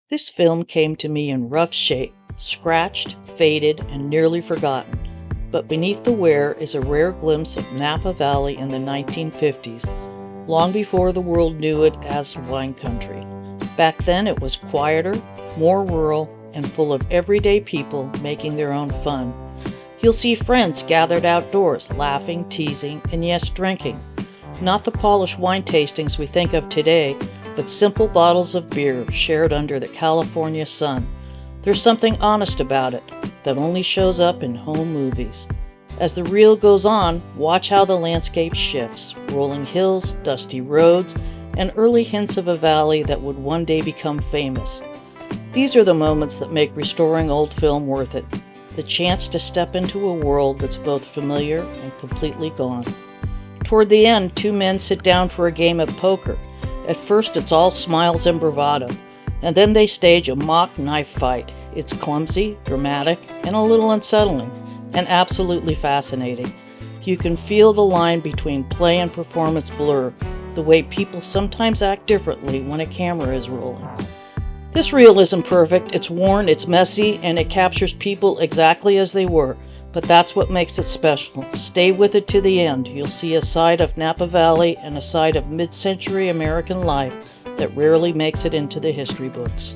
This film came to me in rough shape, scratched, faded, and nearly forgotten. But beneath the wear is a rare glimpse of Napa Valley in the 1950s, long before the world knew it as wine country. Back then it was quieter, more rural, and full of everyday people making their own fun. You'll see friends gathered outdoors, laughing, teasing, and yes, drinking. Not the polished wine tastings we think of today, but simple bottles of beer shared under the California sun. There's something honest about it that only shows up in home movies. As the reel goes on, watch how the landscape shifts, rolling hills, dusty roads, and early hints of a valley that would one day become famous. These are the moments that make restoring old film worth it. The chance to step into a world that's both familiar and completely gone. Toward the end, two men sit down for a game of poker. At first it's all smiles and bravado, and then they stage a mock knife fight. It's clumsy, dramatic, and a little unsettling, and absolutely fascinating. You can feel the line between play and performance blur, the way people sometimes act differently when a camera is rolling. This reel isn't perfect, it's worn, it's messy, and it captures people exactly as they were. But that's what makes it special. Stay with it to the end. You'll see a side of Napa Valley and a side of mid-century American life that rarely makes it into the history books.